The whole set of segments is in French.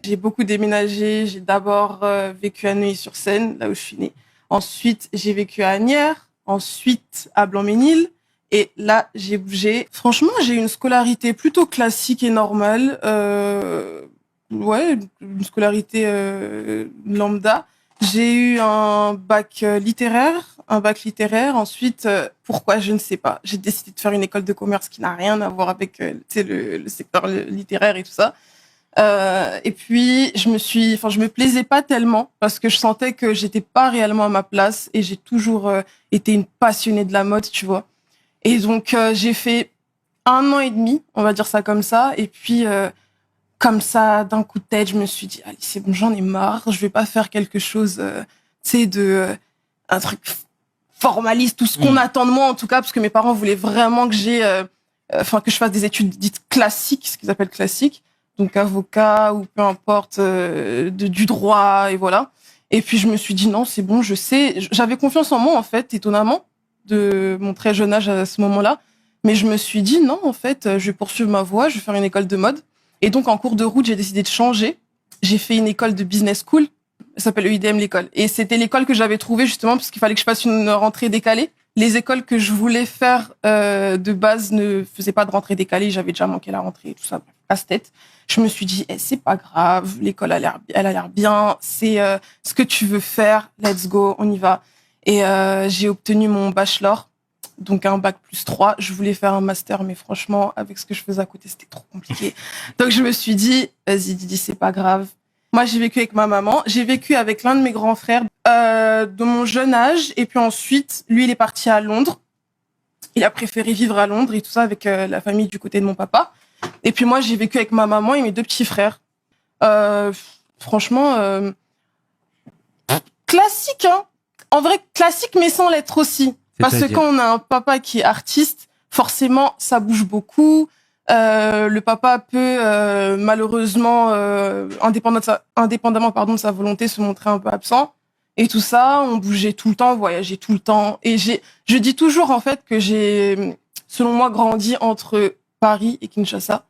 J'ai beaucoup déménagé. J'ai d'abord vécu à Neuilly-sur-Seine, là où je suis née. Ensuite, j'ai vécu à Asnières. Ensuite, à Blanc-Mesnil. Et là, j'ai bougé. Franchement, j'ai eu une scolarité plutôt classique et normale. Ouais, une scolarité lambda. J'ai eu un bac littéraire. Ensuite, pourquoi, je ne sais pas. J'ai décidé de faire une école de commerce qui n'a rien à voir avec le secteur littéraire et tout ça. Et puis je me plaisais pas tellement parce que je sentais que j'étais pas réellement à ma place et j'ai toujours été une passionnée de la mode, tu vois. Et donc j'ai fait 1 an et demi, on va dire ça comme ça. Et puis comme ça, d'un coup de tête, je me suis dit allez c'est bon, j'en ai marre, je vais pas faire quelque chose, tu sais un truc formaliste, tout ce qu'on attend de moi en tout cas, parce que mes parents voulaient vraiment que que je fasse des études dites classiques, ce qu'ils appellent classiques. Donc avocat ou peu importe, du droit et voilà. Et puis je me suis dit non, c'est bon, je sais. J'avais confiance en moi en fait, étonnamment, de mon très jeune âge à ce moment-là. Mais je me suis dit non, en fait, je vais poursuivre ma voie, je vais faire une école de mode. Et donc en cours de route, j'ai décidé de changer. J'ai fait une école de business school. Ça s'appelle EIDM l'école. Et c'était l'école que j'avais trouvée justement parce qu'il fallait que je fasse une rentrée décalée. Les écoles que je voulais faire de base ne faisaient pas de rentrée décalée. J'avais déjà manqué la rentrée et tout ça, casse-tête. Je me suis dit, c'est pas grave, l'école elle a l'air bien, c'est ce que tu veux faire, let's go, on y va. Et j'ai obtenu mon bachelor, donc un bac +3. Je voulais faire un master, mais franchement, avec ce que je faisais à côté, c'était trop compliqué. Donc je me suis dit, vas-y Didi, c'est pas grave. Moi, j'ai vécu avec ma maman, j'ai vécu avec l'un de mes grands frères de mon jeune âge, et puis ensuite, lui, il est parti à Londres. Il a préféré vivre à Londres et tout ça avec la famille du côté de mon papa. Et puis moi, j'ai vécu avec ma maman et mes 2 petits frères. Franchement, classique, hein. En vrai, classique, mais sans l'être aussi. Parce que quand on a un papa qui est artiste, forcément, ça bouge beaucoup. Le papa peut malheureusement, indépendamment de sa volonté, se montrer un peu absent. Et tout ça, on bougeait tout le temps, on voyageait tout le temps. Et je dis toujours en fait que j'ai, selon moi, grandi entre Paris et Kinshasa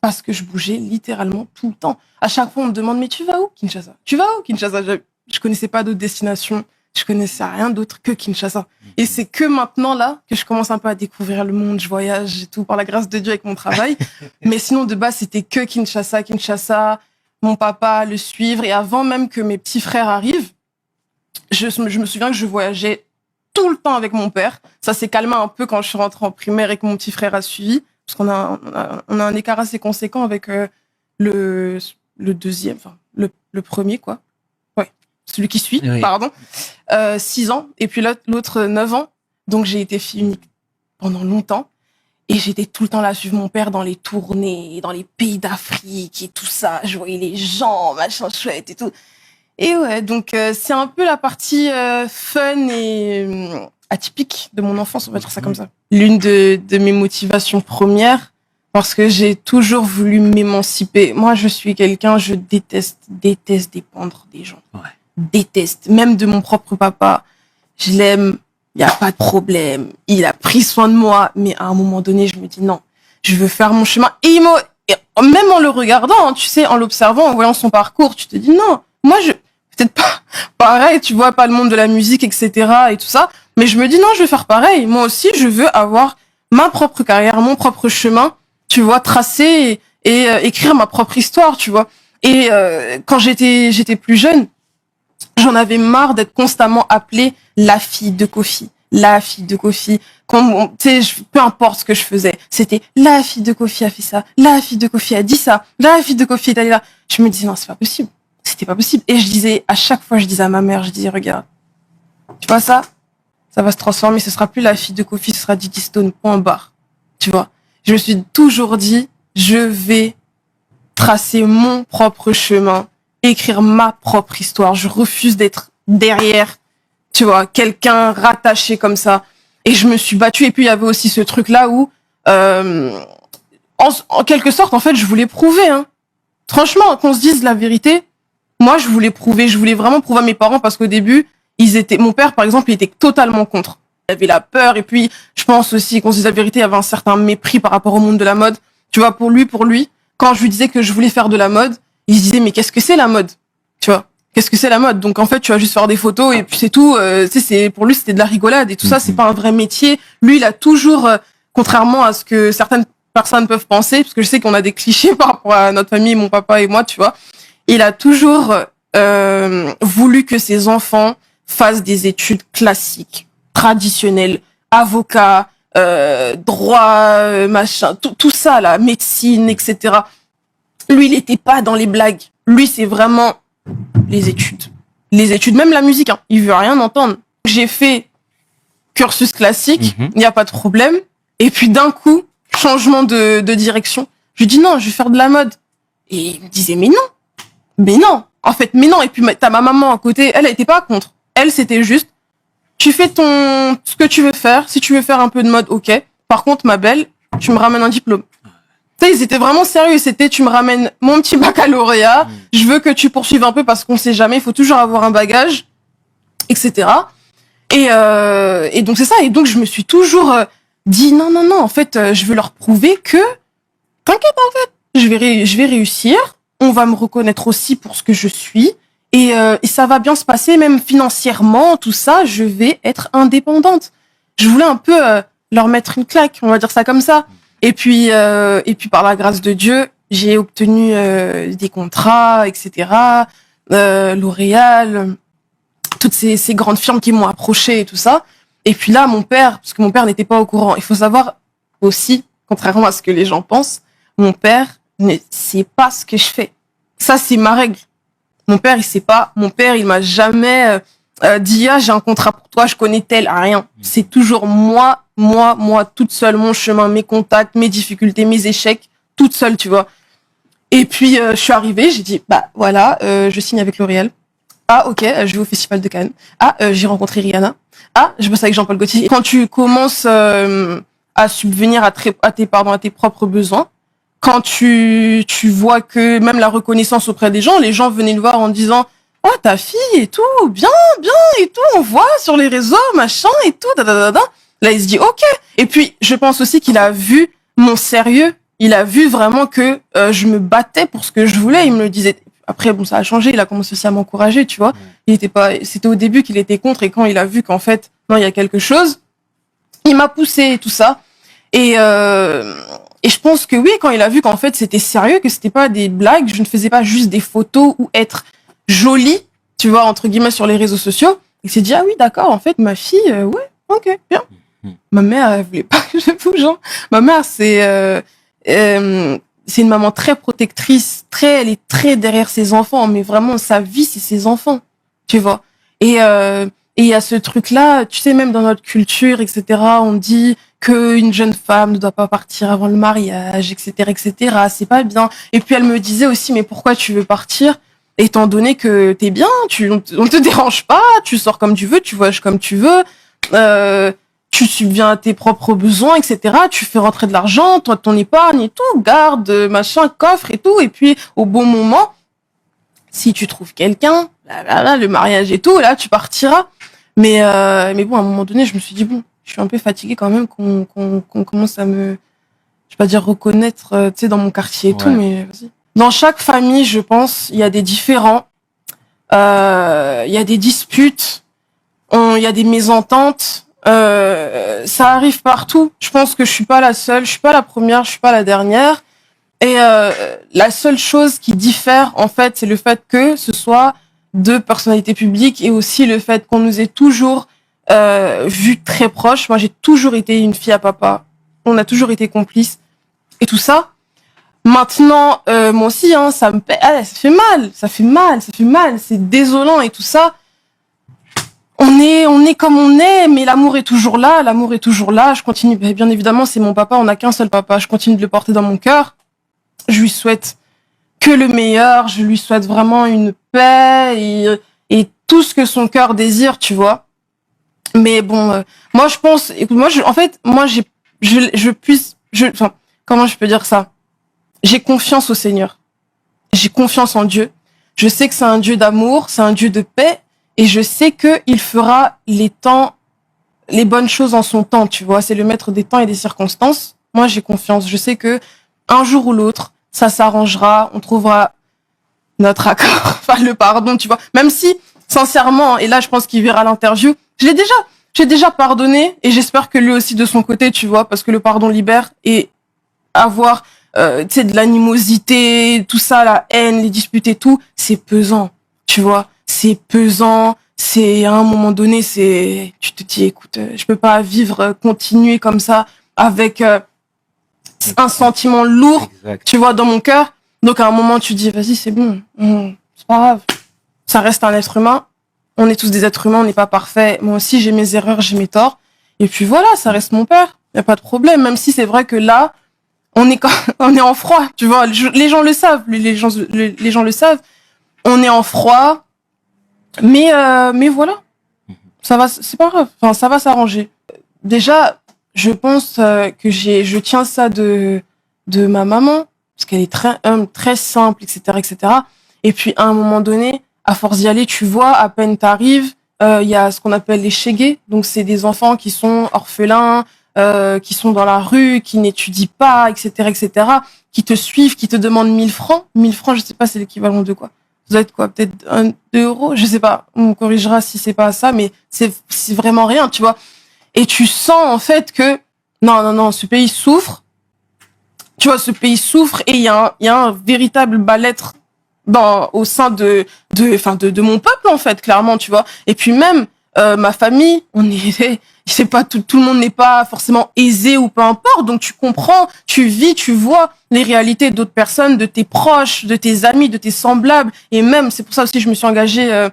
parce que je bougeais littéralement tout le temps. À chaque fois, on me demande mais tu vas où, Kinshasa? Tu vas où, Kinshasa? Je connaissais pas d'autres destinations. Je connaissais rien d'autre que Kinshasa. Et c'est que maintenant, là, que je commence un peu à découvrir le monde. Je voyage et tout, par la grâce de Dieu avec mon travail. Mais sinon, de base, c'était que Kinshasa, mon papa, le suivre. Et avant même que mes petits frères arrivent, je me souviens que je voyageais tout le temps avec mon père. Ça s'est calmé un peu quand je suis rentrée en primaire et que mon petit frère a suivi. Parce qu'on on a un écart assez conséquent avec le deuxième, enfin, le premier, quoi. Celui qui suit, oui. Pardon, 6 ans, et puis l'autre 9 ans. Donc j'ai été fille unique pendant longtemps, et j'étais tout le temps là à suivre mon père dans les tournées, dans les pays d'Afrique et tout ça. Je voyais les gens, machin chouette et tout. Et ouais, donc c'est un peu la partie fun et atypique de mon enfance, on va dire ça comme ça. L'une de mes motivations premières, parce que j'ai toujours voulu m'émanciper. Moi, je suis quelqu'un, je déteste dépendre des gens. Ouais. Déteste, même de mon propre papa. Je l'aime, il y a pas de problème. Il a pris soin de moi, mais à un moment donné, je me dis non, je veux faire mon chemin. Et même en le regardant, hein, tu sais, en l'observant, en voyant son parcours, tu te dis non, moi peut-être pas pareil, tu vois, pas le monde de la musique, etc. et tout ça, mais je me dis non, je vais faire pareil. Moi aussi, je veux avoir ma propre carrière, mon propre chemin, tu vois, tracé et écrire ma propre histoire, tu vois. Et quand j'étais plus jeune, j'en avais marre d'être constamment appelée la fille de Kofi. La fille de Kofi. Quand, tu sais, peu importe ce que je faisais, c'était la fille de Kofi a fait ça, la fille de Kofi a dit ça, la fille de Kofi est allée là. Je me disais non, c'est pas possible. C'était pas possible. Et à chaque fois, je disais à ma mère, je disais, regarde, tu vois ça va se transformer, ce sera plus la fille de Kofi, ce sera Didi Stone, point barre. Tu vois. Je me suis toujours dit, je vais tracer mon propre chemin, écrire ma propre histoire. Je refuse d'être derrière, tu vois, quelqu'un rattaché comme ça. Et je me suis battue. Et puis, il y avait aussi ce truc-là où, en quelque sorte, en fait, je voulais prouver, hein. Franchement, qu'on se dise la vérité, moi, je voulais vraiment prouver à mes parents parce qu'au début, mon père, par exemple, il était totalement contre. Il avait la peur. Et puis, je pense aussi, qu'on se dise la vérité, il y avait un certain mépris par rapport au monde de la mode. Tu vois, pour lui, quand je lui disais que je voulais faire de la mode, il se disait mais qu'est-ce que c'est la mode, tu vois? Qu'est-ce que c'est la mode? Donc en fait, tu vas juste faire des photos et puis c'est tout. Tu sais, c'est pour lui c'était de la rigolade et tout ça. C'est pas un vrai métier. Lui, il a toujours, contrairement à ce que certaines personnes peuvent penser, parce que je sais qu'on a des clichés par rapport à notre famille, mon papa et moi, tu vois. Il a toujours voulu que ses enfants fassent des études classiques, traditionnelles, avocat, droit, machin, tout ça là, médecine, etc. Lui, il était pas dans les blagues. Lui, c'est vraiment les études, même la musique, hein. Il veut rien entendre. J'ai fait cursus classique, il n'y a pas de problème. Et puis d'un coup, changement de direction. Je lui dis non, je vais faire de la mode. Et il me disait mais non. En fait, mais non. Et puis t'as ma maman à côté, elle était pas contre. Elle, c'était juste, tu fais ce que tu veux faire. Si tu veux faire un peu de mode, ok. Par contre, ma belle, tu me ramènes un diplôme. Tu sais, ils étaient vraiment sérieux. C'était, tu me ramènes mon petit baccalauréat. Je veux que tu poursuives un peu parce qu'on sait jamais. Il faut toujours avoir un bagage, etc. Et donc c'est ça. Et donc je me suis toujours dit non. En fait, je veux leur prouver que t'inquiète. En fait, je vais réussir. On va me reconnaître aussi pour ce que je suis. Et ça va bien se passer, même financièrement, tout ça. Je vais être indépendante. Je voulais un peu leur mettre une claque, on va dire ça comme ça. Et puis par la grâce de Dieu, j'ai obtenu des contrats, etc. L'Oréal, toutes ces grandes firmes qui m'ont approché et tout ça. Et puis là, mon père, parce que mon père n'était pas au courant. Il faut savoir aussi, contrairement à ce que les gens pensent, mon père ne sait pas ce que je fais. Ça, c'est ma règle. Mon père, il sait pas. Mon père, il m'a jamais dit j'ai un contrat pour toi, je connais tel, rien. C'est toujours moi, toute seule, mon chemin, mes contacts, mes difficultés, mes échecs, toute seule, tu vois. Et puis je suis arrivée, j'ai dit bah voilà, je signe avec L'Oréal. Ah ok, je vais au Festival de Cannes. Ah j'ai rencontré Rihanna. Ah je bosse avec Jean-Paul Gaultier. Et quand tu commences à subvenir à tes propres besoins, quand tu vois que même la reconnaissance auprès des gens, les gens venaient le voir en disant oh ta fille et tout, bien et tout, on voit sur les réseaux machin et tout, Là il se dit ok. Et puis je pense aussi qu'il a vu mon sérieux, il a vu vraiment que je me battais pour ce que je voulais. Il me le disait. Après bon ça a changé, il a commencé aussi à m'encourager, tu vois. C'était au début qu'il était contre et quand il a vu qu'en fait non il y a quelque chose, il m'a poussé et tout ça. Et je pense que oui, quand il a vu qu'en fait c'était sérieux, que c'était pas des blagues, je ne faisais pas juste des photos ou être jolie, tu vois, entre guillemets sur les réseaux sociaux, il s'est dit ah oui d'accord, en fait ma fille, ouais, ok, bien. Ma mère elle voulait pas que je bouge. Hein. Ma mère c'est une maman très protectrice, elle est très derrière ses enfants, mais vraiment sa vie c'est ses enfants, tu vois. Et il y a ce truc-là, tu sais, même dans notre culture, etc., on dit qu'une jeune femme ne doit pas partir avant le mariage, etc., c'est pas bien. Et puis elle me disait aussi, mais pourquoi tu veux partir, étant donné que t'es bien, on te dérange pas, tu sors comme tu veux, tu voyages comme tu veux, tu subviens à tes propres besoins, etc., tu fais rentrer de l'argent, toi, ton épargne et tout, garde, machin, coffre et tout, et puis au bon moment, si tu trouves quelqu'un, le mariage et tout, là, tu partiras. Mais bon, à un moment donné, je me suis dit, bon, je suis un peu fatiguée quand même qu'on commence à me, je vais pas dire reconnaître, tu sais, dans mon quartier et tout, mais vas-y. Dans chaque famille, je pense, il y a des différends, il y a des disputes, il y a des mésententes, ça arrive partout. Je pense que je suis pas la seule, je suis pas la première, je suis pas la dernière. Et la seule chose qui diffère, en fait, c'est le fait que ce soit deux personnalités publiques et aussi le fait qu'on nous ait toujours vus très proches. Moi, j'ai toujours été une fille à papa. On a toujours été complices et tout ça. Maintenant, moi aussi, hein, ça fait mal, c'est désolant et tout ça. On est comme on est, mais l'amour est toujours là, Je continue, bien évidemment, c'est mon papa, on n'a qu'un seul papa. Je continue de le porter dans mon cœur. Je lui souhaite que le meilleur, je lui souhaite vraiment une paix et tout ce que son cœur désire, tu vois. Mais bon, moi je pense, comment je peux dire ça? J'ai confiance au Seigneur. J'ai confiance en Dieu. Je sais que c'est un Dieu d'amour, c'est un Dieu de paix et je sais que il fera les bonnes choses en son temps, tu vois. C'est le maître des temps et des circonstances. Moi, j'ai confiance. Je sais que un jour ou l'autre, ça s'arrangera, on trouvera notre accord, enfin le pardon, tu vois. Même si, sincèrement, et là je pense qu'il verra l'interview, j'ai déjà pardonné et j'espère que lui aussi de son côté, tu vois, parce que le pardon libère et avoir, tu sais, de l'animosité, tout ça, la haine, les disputes et tout, c'est pesant, tu vois. C'est pesant, c'est à un moment donné, tu te dis, écoute, je peux pas vivre, continuer comme ça avec un sentiment lourd, tu vois, dans mon cœur. Donc à un moment, tu dis, vas-y, c'est bon, c'est pas grave. Ça reste un être humain. On est tous des êtres humains, on n'est pas parfaits. Moi aussi, j'ai mes erreurs, j'ai mes torts. Et puis voilà, ça reste mon père. Y a pas de problème. Même si c'est vrai que là, on est en froid, tu vois. Les gens le savent, les gens le savent. On est en froid, mais voilà, ça va, c'est pas grave. Enfin, ça va s'arranger. Déjà, je pense que je tiens ça de ma maman parce qu'elle est très humble, très simple, etc., etc. Et puis à un moment donné, à force d'y aller, tu vois, à peine t'arrives, il y a ce qu'on appelle les chégués. Donc c'est des enfants qui sont orphelins, qui sont dans la rue, qui n'étudient pas, etc., etc., qui te suivent, qui te demandent 1 000 francs. 1 000 francs, je sais pas, c'est l'équivalent de quoi? Ça doit être quoi? Peut-être 2 euros? Je sais pas. On me corrigera si c'est pas ça, mais c'est vraiment rien, tu vois. Et tu sens, en fait, que, non, ce pays souffre. Tu vois, ce pays souffre et il y a un véritable mal-être au sein de mon peuple, en fait, clairement, tu vois. Et puis même, ma famille, c'est pas tout le monde n'est pas forcément aisé ou peu importe. Donc tu comprends, tu vis, tu vois les réalités d'autres personnes, de tes proches, de tes amis, de tes semblables. Et même, c'est pour ça aussi que je me suis engagée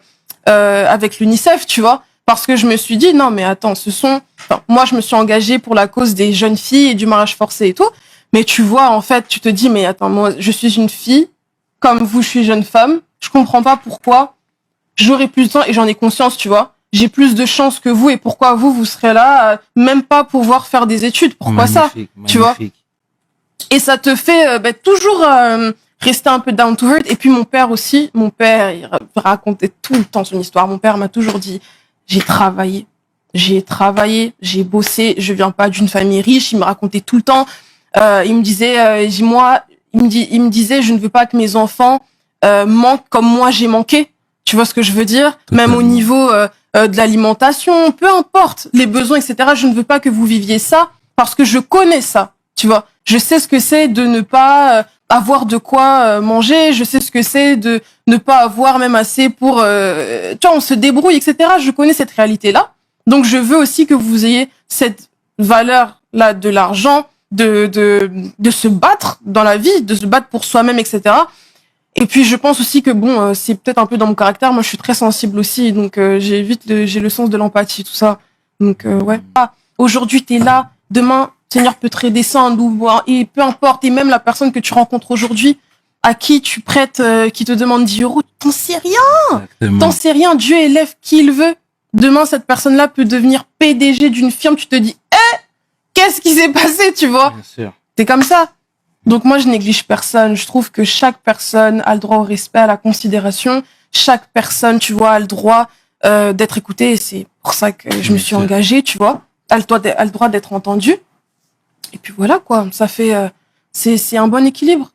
avec l'UNICEF, tu vois. Parce que je me suis dit, non, mais attends, moi, je me suis engagée pour la cause des jeunes filles et du mariage forcé et tout. Mais tu vois, en fait, tu te dis, mais attends, moi, je suis une fille, comme vous, je suis jeune femme. Je comprends pas pourquoi j'aurai plus de temps et j'en ai conscience, tu vois. J'ai plus de chance que vous et pourquoi vous serez là, même pas pouvoir faire des études. Pourquoi magnifique, tu vois. Et ça te fait toujours rester un peu down to earth. Et puis mon père aussi, il racontait tout le temps son histoire. Mon père m'a toujours dit, j'ai travaillé, j'ai bossé, je viens pas d'une famille riche. Il me racontait tout le temps. Il me disait, il me disait, je ne veux pas que mes enfants manquent comme moi j'ai manqué. Tu vois ce que je veux dire? Totalement. Même au niveau de l'alimentation, peu importe les besoins, etc. Je ne veux pas que vous viviez ça parce que je connais ça. Tu vois, je sais ce que c'est de ne pas avoir de quoi manger. Je sais ce que c'est de ne pas avoir même assez pour. Tu vois, on se débrouille, etc. Je connais cette réalité-là. Donc, je veux aussi que vous ayez cette valeur-là de l'argent, de se battre dans la vie, de se battre pour soi-même, etc. Et puis je pense aussi que bon, c'est peut-être un peu dans mon caractère. Moi, je suis très sensible aussi, donc j'ai le sens de l'empathie, tout ça. Donc ouais. Ah, aujourd'hui t'es là, demain Seigneur peut te redescendre ou et peu importe. Et même la personne que tu rencontres aujourd'hui, à qui tu prêtes, qui te demande 10 euros, t'en sais rien. Exactement. T'en sais rien. Dieu élève qui il veut. Demain, cette personne-là peut devenir PDG d'une firme. Tu te dis, qu'est-ce qui s'est passé, tu vois? Bien sûr. T'es comme ça. Donc moi, je néglige personne. Je trouve que chaque personne a le droit au respect, à la considération. Chaque personne, tu vois, a le droit d'être écoutée. Et c'est pour ça que je me suis engagée, tu vois. A le droit d'être entendue. Et puis voilà, quoi. Ça fait... c'est un bon équilibre.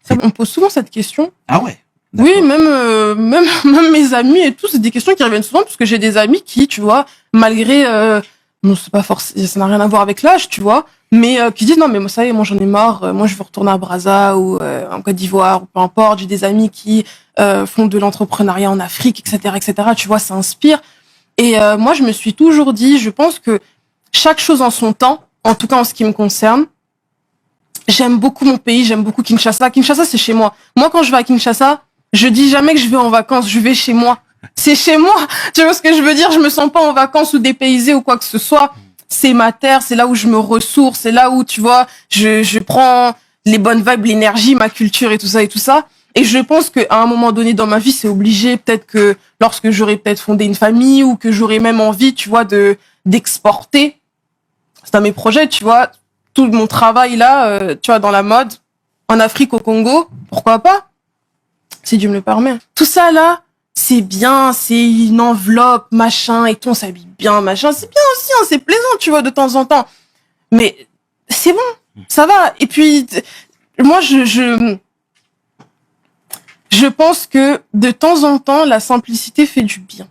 On me pose souvent cette question. Ah ouais? D'accord. Oui, même mes amis et tout, c'est des questions qui reviennent souvent parce que j'ai des amis qui, tu vois, malgré... non, c'est pas forcément... Ça n'a rien à voir avec l'âge, tu vois. Mais qui disent non mais moi ça y est, moi j'en ai marre, moi je veux retourner à Brazza ou en Côte d'Ivoire ou peu importe. J'ai des amis qui font de l'entrepreneuriat en Afrique, etc. Tu vois, ça inspire. Et moi je me suis toujours dit, je pense que chaque chose en son temps, en tout cas en ce qui me concerne. J'aime beaucoup mon pays, j'aime beaucoup Kinshasa. Kinshasa c'est chez moi. Moi quand je vais à Kinshasa, je dis jamais que je vais en vacances, je vais chez moi. C'est chez moi. Tu vois ce que je veux dire? Je me sens pas en vacances ou dépaysée ou quoi que ce soit. C'est ma terre, c'est là où je me ressource, c'est là où, tu vois, je prends les bonnes vibes, l'énergie, ma culture et tout ça et tout ça. Et je pense qu'à un moment donné dans ma vie, c'est obligé, peut-être que lorsque j'aurai peut-être fondé une famille ou que j'aurai même envie, tu vois, d'exporter. C'est dans mes projets, tu vois, tout mon travail là, tu vois, dans la mode, en Afrique, au Congo, pourquoi pas? Si Dieu me le permet. Tout ça là, c'est bien, c'est une enveloppe, machin, et tout, on s'habille bien, machin. C'est bien aussi, hein, c'est plaisant, tu vois, de temps en temps. Mais c'est bon, ça va. Et puis, moi, je pense que de temps en temps, la simplicité fait du bien.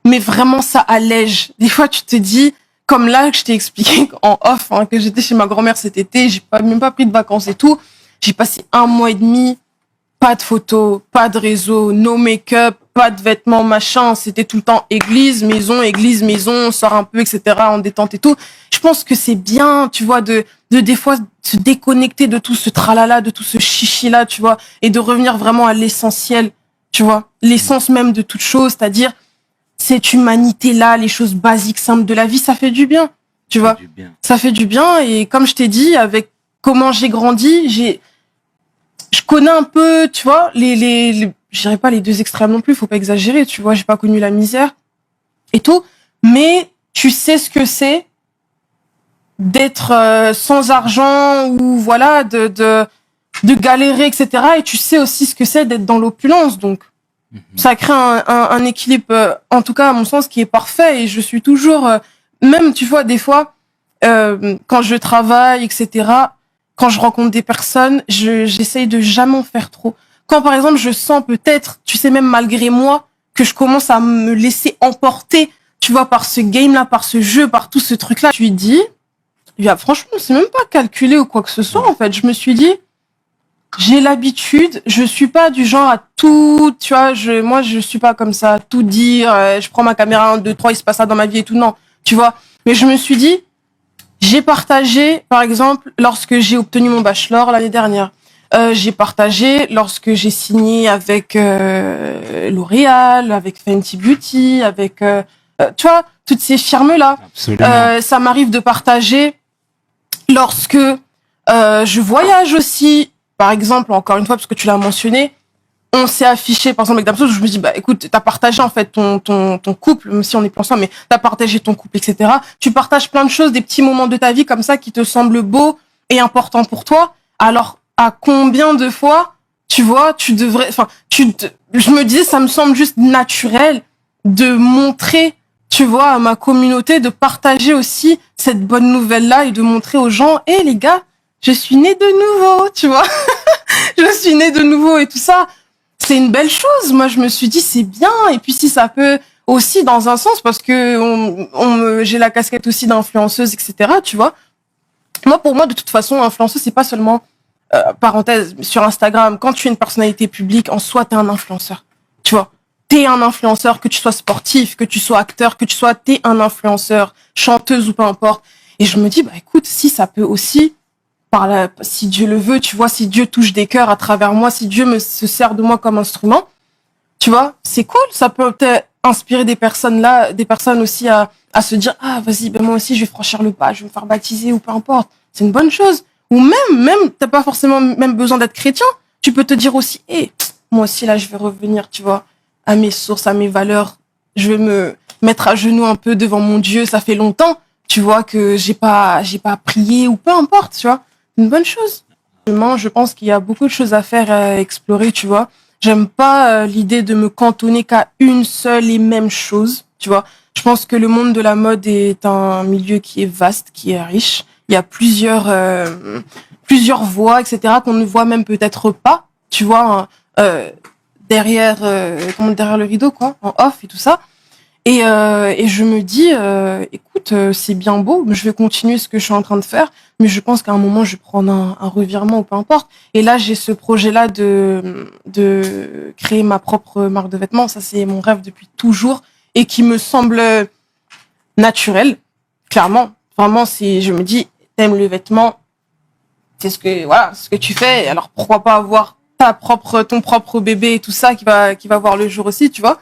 Mais vraiment, ça allège. Des fois, tu te dis, comme là que je t'ai expliqué en off, que j'étais chez ma grand-mère cet été, j'ai même pas pris de vacances et tout. J'ai passé 1 mois et demi, pas de photos, pas de réseau, no make-up, pas de vêtements, machin. C'était tout le temps église, maison, on sort un peu, etc., en détente et tout. Je pense que c'est bien, tu vois, de des fois se déconnecter de tout ce tralala, de tout ce chichi-là, tu vois, et de revenir vraiment à l'essentiel, tu vois, l'essence même de toute chose, c'est-à-dire cette humanité-là, les choses basiques, simples de la vie, ça fait du bien, tu vois. Ça fait du bien, et comme je t'ai dit, avec comment j'ai grandi, je connais un peu, tu vois, je dirais pas les deux extrêmes non plus, faut pas exagérer, tu vois, j'ai pas connu la misère et tout, mais tu sais ce que c'est d'être sans argent ou voilà, de galérer, etc. Et tu sais aussi ce que c'est d'être dans l'opulence, donc ça crée un équilibre, en tout cas à mon sens, qui est parfait. Et je suis toujours, même tu vois, des fois, quand je travaille, etc., quand je rencontre des personnes, j'essaye de jamais en faire trop. Quand par exemple je sens peut-être, tu sais, même malgré moi, que je commence à me laisser emporter, tu vois, par ce game-là, par ce jeu, par tout ce truc-là, je lui dis, franchement, c'est même pas calculé ou quoi que ce soit, en fait. Je me suis dit, j'ai l'habitude, je suis pas du genre à tout, tu vois, moi je suis pas comme ça, tout dire, je prends ma caméra 1, 2, 3, il se passe ça dans ma vie et tout, non, tu vois. Mais je me suis dit, j'ai partagé, par exemple, lorsque j'ai obtenu mon bachelor l'année dernière. J'ai partagé lorsque j'ai signé avec L'Oréal, avec Fenty Beauty, avec, tu vois, toutes ces firmes-là. Ça m'arrive de partager lorsque je voyage aussi. Par exemple, encore une fois, parce que tu l'as mentionné, on s'est affiché, par exemple, avec Damso, je me dis, bah, écoute, t'as partagé, en fait, ton couple, même si on est plus ensemble, mais t'as partagé ton couple, etc. Tu partages plein de choses, des petits moments de ta vie comme ça qui te semblent beaux et importants pour toi. Alors, à combien de fois, tu vois, je me disais, ça me semble juste naturel de montrer, tu vois, à ma communauté, de partager aussi cette bonne nouvelle-là et de montrer aux gens, hé, les gars, je suis née de nouveau, tu vois. Je suis née de nouveau et tout ça. C'est une belle chose. Moi, je me suis dit, c'est bien. Et puis, si ça peut aussi, dans un sens, parce que j'ai la casquette aussi d'influenceuse, etc., tu vois. Moi, pour moi, de toute façon, influenceuse, c'est pas seulement, parenthèse, sur Instagram. Quand tu es une personnalité publique, en soi, t'es un influenceur. Tu vois. T'es un influenceur, que tu sois sportif, que tu sois acteur, t'es un influenceur, chanteuse ou peu importe. Et je me dis, bah, écoute, si ça peut aussi, si Dieu le veut, tu vois, si Dieu touche des cœurs à travers moi, si Dieu se sert de moi comme instrument, tu vois, c'est cool. Ça peut peut-être inspirer des personnes aussi à se dire, ah, vas-y, ben moi aussi, je vais franchir le pas, je vais me faire baptiser ou peu importe. C'est une bonne chose. Ou même, t'as pas forcément même besoin d'être chrétien. Tu peux te dire aussi, moi aussi, là, je vais revenir, tu vois, à mes sources, à mes valeurs. Je vais me mettre à genoux un peu devant mon Dieu. Ça fait longtemps, tu vois, que j'ai pas prié ou peu importe, tu vois. Une bonne chose. Je pense qu'il y a beaucoup de choses à faire, à explorer, tu vois. J'aime pas l'idée de me cantonner qu'à une seule et même chose, tu vois. Je pense que le monde de la mode est un milieu qui est vaste, qui est riche. Il y a plusieurs voies, etc., qu'on ne voit même peut-être pas, tu vois, derrière le rideau, quoi, en off et tout ça. Et je me dis, écoute, c'est bien beau, je vais continuer ce que je suis en train de faire, mais je pense qu'à un moment, je vais prendre un revirement ou peu importe. Et là, j'ai ce projet-là de créer ma propre marque de vêtements. Ça, c'est mon rêve depuis toujours et qui me semble naturel, clairement. Vraiment, je me dis, t'aimes le vêtement, c'est ce que tu fais. Alors, pourquoi pas avoir ton propre bébé et tout ça qui va voir le jour aussi, tu vois.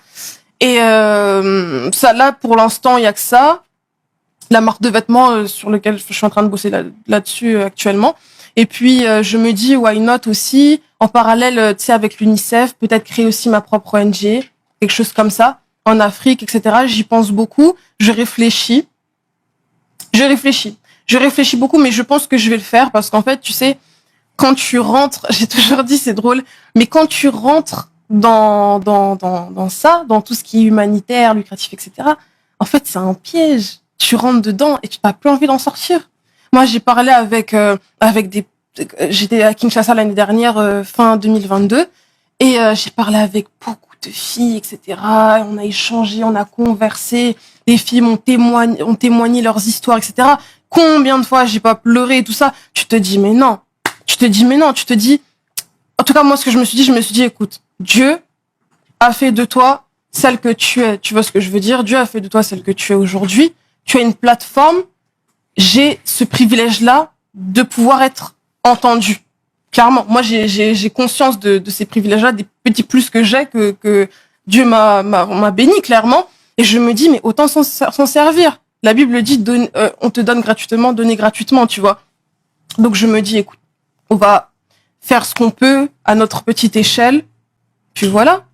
Et ça, là, pour l'instant, il y a que ça. La marque de vêtements sur lequel je suis en train de bosser là-dessus actuellement. Et puis, je me dis, why not aussi, en parallèle, tu sais, avec l'UNICEF, peut-être créer aussi ma propre ONG, quelque chose comme ça, en Afrique, etc. J'y pense beaucoup. Je réfléchis beaucoup, mais je pense que je vais le faire parce qu'en fait, tu sais, quand tu rentres, j'ai toujours dit, c'est drôle, mais quand tu rentres dans ça, dans tout ce qui est humanitaire, lucratif, etc., en fait, c'est un piège. Tu rentres dedans et tu n'as plus envie d'en sortir. Moi, j'ai parlé avec j'étais à Kinshasa l'année dernière, fin 2022, Et j'ai parlé avec beaucoup de filles, etc. On a échangé, on a conversé. Les filles ont témoigné leurs histoires, etc. Combien de fois j'ai pas pleuré et tout ça. Tu te dis, mais non. Tu te dis, en tout cas, moi, ce que je me suis dit, écoute, Dieu a fait de toi celle que tu es. Tu vois ce que je veux dire? Dieu a fait de toi celle que tu es aujourd'hui. Tu as une plateforme. J'ai ce privilège-là de pouvoir être entendu. Clairement, moi, j'ai conscience de ces privilèges-là, des petits plus que j'ai, que Dieu m'a béni, clairement. Et je me dis, mais autant s'en servir. La Bible dit, on te donne gratuitement, donner gratuitement, tu vois. Donc, je me dis, écoute, on va faire ce qu'on peut à notre petite échelle. Puis voilà.